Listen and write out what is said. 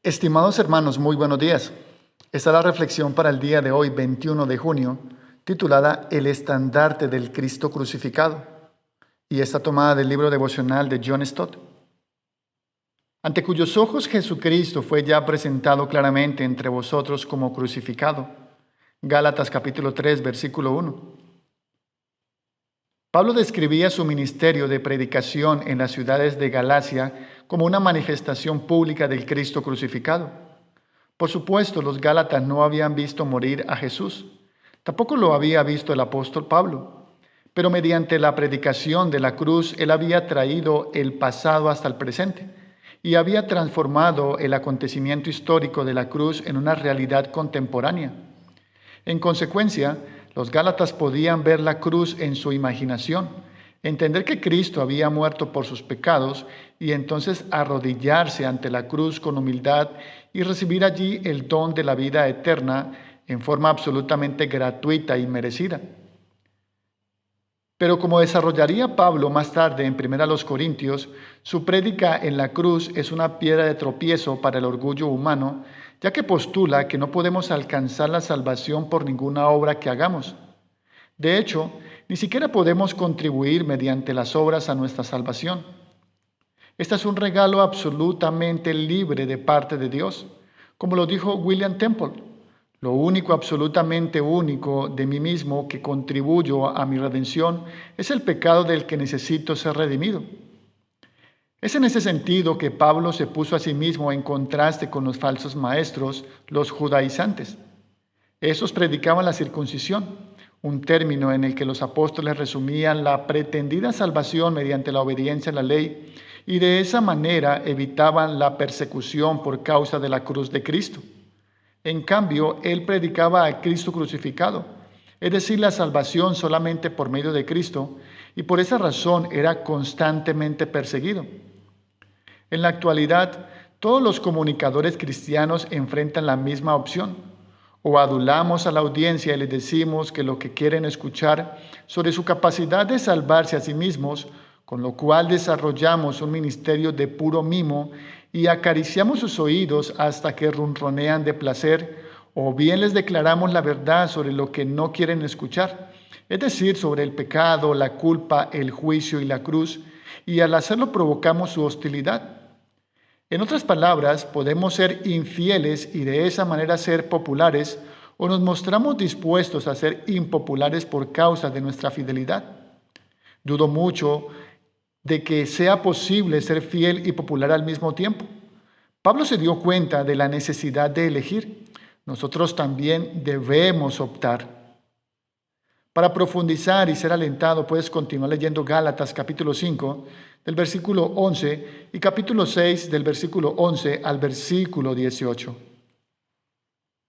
Estimados hermanos, muy buenos días. Esta es la reflexión para el día de hoy, 21 de junio, titulada El estandarte del Cristo crucificado, y está tomada del libro devocional de John Stott. Ante cuyos ojos Jesucristo fue ya presentado claramente entre vosotros como crucificado. Gálatas capítulo 3, versículo 1. Pablo describía su ministerio de predicación en las ciudades de Galacia como una manifestación pública del Cristo crucificado. Por supuesto, los gálatas no habían visto morir a Jesús. Tampoco lo había visto el apóstol Pablo. Pero mediante la predicación de la cruz, él había traído el pasado hasta el presente y había transformado el acontecimiento histórico de la cruz en una realidad contemporánea. En consecuencia, los gálatas podían ver la cruz en su imaginación, entender que Cristo había muerto por sus pecados y entonces arrodillarse ante la cruz con humildad y recibir allí el don de la vida eterna en forma absolutamente gratuita y merecida. Pero como desarrollaría Pablo más tarde en 1 Corintios, su prédica en la cruz es una piedra de tropiezo para el orgullo humano, ya que postula que no podemos alcanzar la salvación por ninguna obra que hagamos. De hecho, ni siquiera podemos contribuir mediante las obras a nuestra salvación. Este es un regalo absolutamente libre de parte de Dios, como lo dijo William Temple. Lo único absolutamente único de mí mismo que contribuyo a mi redención es el pecado del que necesito ser redimido. Es en ese sentido que Pablo se puso a sí mismo en contraste con los falsos maestros, los judaizantes. Estos predicaban la circuncisión, un término en el que los apóstoles resumían la pretendida salvación mediante la obediencia a la ley y de esa manera evitaban la persecución por causa de la cruz de Cristo. En cambio, él predicaba a Cristo crucificado, es decir, la salvación solamente por medio de Cristo, y por esa razón era constantemente perseguido. En la actualidad, todos los comunicadores cristianos enfrentan la misma opción. O adulamos a la audiencia y les decimos que lo que quieren escuchar sobre su capacidad de salvarse a sí mismos, con lo cual desarrollamos un ministerio de puro mimo y acariciamos sus oídos hasta que ronronean de placer, o bien les declaramos la verdad sobre lo que no quieren escuchar, es decir, sobre el pecado, la culpa, el juicio y la cruz, y al hacerlo provocamos su hostilidad. En otras palabras, podemos ser infieles y de esa manera ser populares, o nos mostramos dispuestos a ser impopulares por causa de nuestra fidelidad. Dudo mucho de que sea posible ser fiel y popular al mismo tiempo. Pablo se dio cuenta de la necesidad de elegir. Nosotros también debemos optar. Para profundizar y ser alentado, puedes continuar leyendo Gálatas capítulo 5, del versículo 11, y capítulo 6, del versículo 11 al versículo 18.